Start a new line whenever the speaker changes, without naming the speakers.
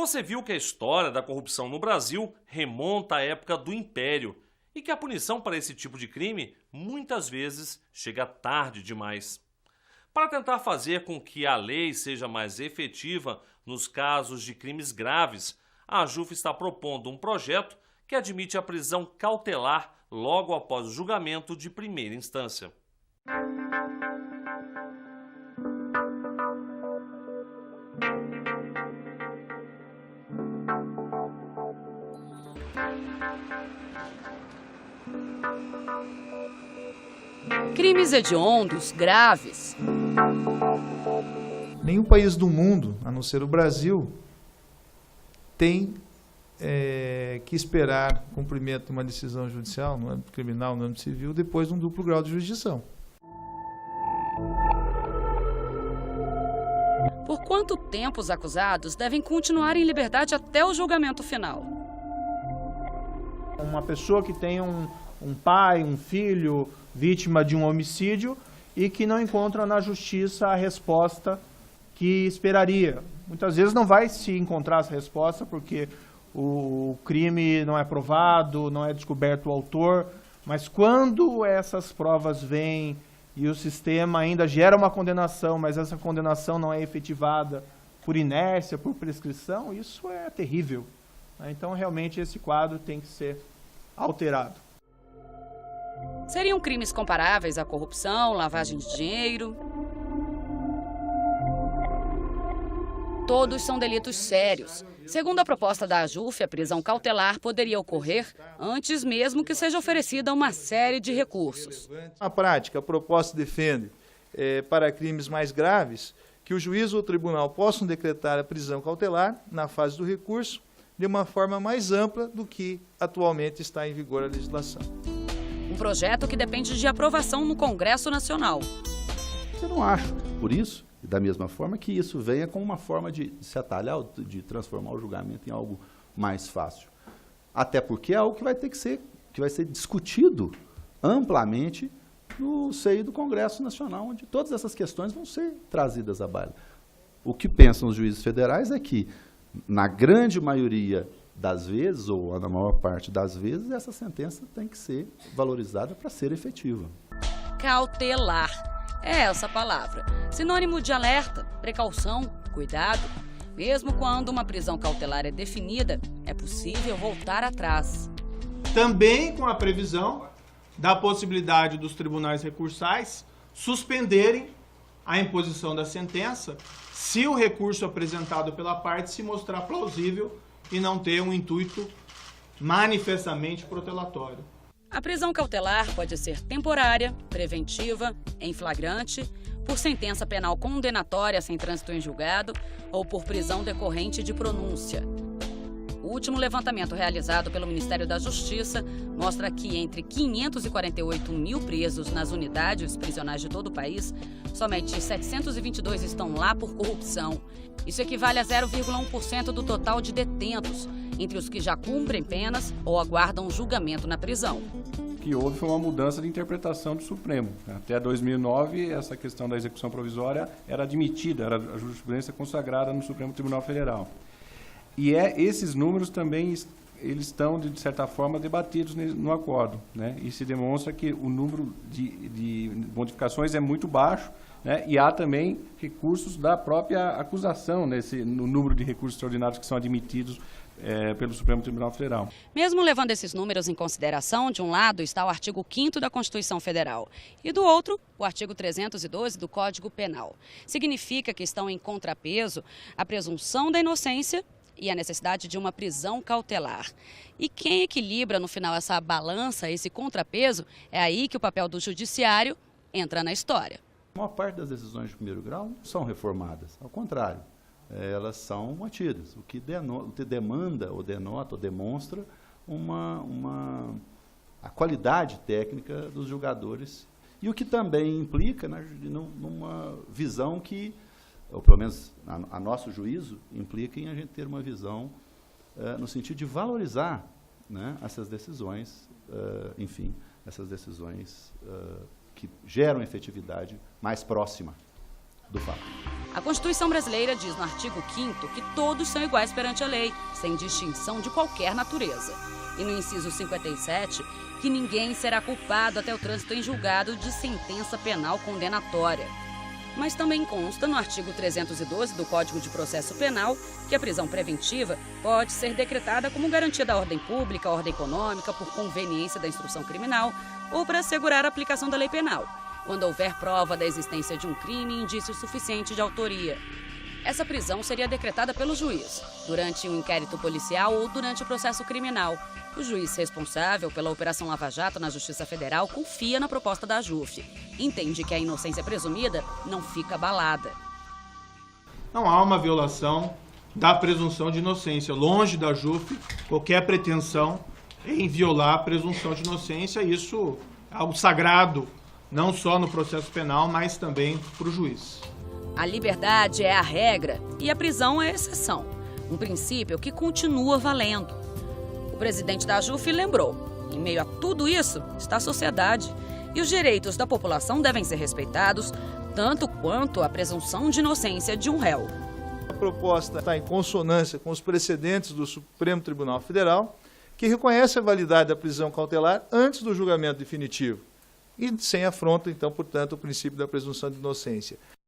Você viu que a história da corrupção no Brasil remonta à época do Império e que a punição para esse tipo de crime muitas vezes chega tarde demais. Para tentar fazer com que a lei seja mais efetiva nos casos de crimes graves, a AJUF está propondo um projeto que admite a prisão cautelar logo após o julgamento de primeira instância.
Crimes hediondos, graves.
Nenhum país do mundo, a não ser o Brasil, tem que esperar cumprimento de uma decisão judicial, no âmbito criminal, no âmbito civil, depois de um duplo grau de jurisdição.
Por quanto tempo os acusados devem continuar em liberdade até o julgamento final?
Uma pessoa que tem um pai, um filho, vítima de um homicídio e que não encontra na justiça a resposta que esperaria. Muitas vezes não vai se encontrar essa resposta porque o crime não é provado, não é descoberto o autor, mas quando essas provas vêm e o sistema ainda gera uma condenação, mas essa condenação não é efetivada por inércia, por prescrição, isso é terrível. Então, realmente, esse quadro tem que ser alterado.
Seriam crimes comparáveis à corrupção, lavagem de dinheiro? Todos são delitos sérios. Segundo a proposta da AJUF, a prisão cautelar poderia ocorrer antes mesmo que seja oferecida uma série de recursos.
Na prática, a proposta defende, para crimes mais graves, que o juiz ou o tribunal possam decretar a prisão cautelar na fase do recurso de uma forma mais ampla do que atualmente está em vigor a legislação.
Um projeto que depende de aprovação no Congresso Nacional.
Eu não acho, por isso, da mesma forma, que isso venha como uma forma de se atalhar, de transformar o julgamento em algo mais fácil. Até porque é algo que vai ter que vai ser discutido amplamente no seio do Congresso Nacional, onde todas essas questões vão ser trazidas à baila. O que pensam os juízes federais é que, na grande maioria das vezes, ou na maior parte das vezes, essa sentença tem que ser valorizada para ser efetiva.
Cautelar. É essa palavra. Sinônimo de alerta, precaução, cuidado. Mesmo quando uma prisão cautelar é definida, é possível voltar atrás.
Também com a previsão da possibilidade dos tribunais recursais suspenderem a imposição da sentença se o recurso apresentado pela parte se mostrar plausível e não ter um intuito manifestamente protelatório.
A prisão cautelar pode ser temporária, preventiva, em flagrante, por sentença penal condenatória sem trânsito em julgado ou por prisão decorrente de pronúncia. O último levantamento realizado pelo Ministério da Justiça mostra que entre 548 mil presos nas unidades prisionais de todo o país, somente 722 estão lá por corrupção. Isso equivale a 0,1% do total de detentos, entre os que já cumprem penas ou aguardam julgamento na prisão.
O que houve foi uma mudança de interpretação do Supremo. Até 2009, essa questão da execução provisória era admitida, era a jurisprudência consagrada no Supremo Tribunal Federal. E esses números também eles estão, de certa forma, debatidos no acordo, né? E se demonstra que o número de modificações é muito baixo, né? E há também recursos da própria acusação, no número de recursos extraordinários que são admitidos pelo Supremo Tribunal Federal.
Mesmo levando esses números em consideração, de um lado está o artigo 5º da Constituição Federal e do outro, o artigo 312 do Código Penal. Significa que estão em contrapeso a presunção da inocência e a necessidade de uma prisão cautelar. E quem equilibra no final essa balança, esse contrapeso, é aí que o papel do judiciário entra na história.
A maior parte das decisões de primeiro grau não são reformadas, ao contrário. Elas são mantidas, o que demanda, ou denota, ou demonstra a qualidade técnica dos julgadores e o que também implica numa visão que, ou pelo menos a nosso juízo, implica em a gente ter uma visão no sentido de valorizar, né, essas decisões, enfim, essas decisões que geram efetividade mais próxima do fato.
A Constituição brasileira diz no artigo 5º que todos são iguais perante a lei, sem distinção de qualquer natureza. E no inciso 57, que ninguém será culpado até o trânsito em julgado de sentença penal condenatória. Mas também consta no artigo 312 do Código de Processo Penal que a prisão preventiva pode ser decretada como garantia da ordem pública, ordem econômica, por conveniência da instrução criminal ou para assegurar a aplicação da lei penal, quando houver prova da existência de um crime e indício suficiente de autoria. Essa prisão seria decretada pelo juiz, durante um inquérito policial ou durante o processo criminal. O juiz responsável pela Operação Lava Jato na Justiça Federal confia na proposta da AJUF. Entende que a inocência presumida não fica abalada.
Não há uma violação da presunção de inocência. Longe da AJUF qualquer pretensão em violar a presunção de inocência. Isso é algo sagrado, não só no processo penal, mas também para o juiz.
A liberdade é a regra e a prisão é a exceção. Um princípio que continua valendo. O presidente da AJUF lembrou: em meio a tudo isso está a sociedade e os direitos da população devem ser respeitados, tanto quanto a presunção de inocência de um réu.
A proposta está em consonância com os precedentes do Supremo Tribunal Federal, que reconhece a validade da prisão cautelar antes do julgamento definitivo e sem afronta, então, portanto, o princípio da presunção de inocência.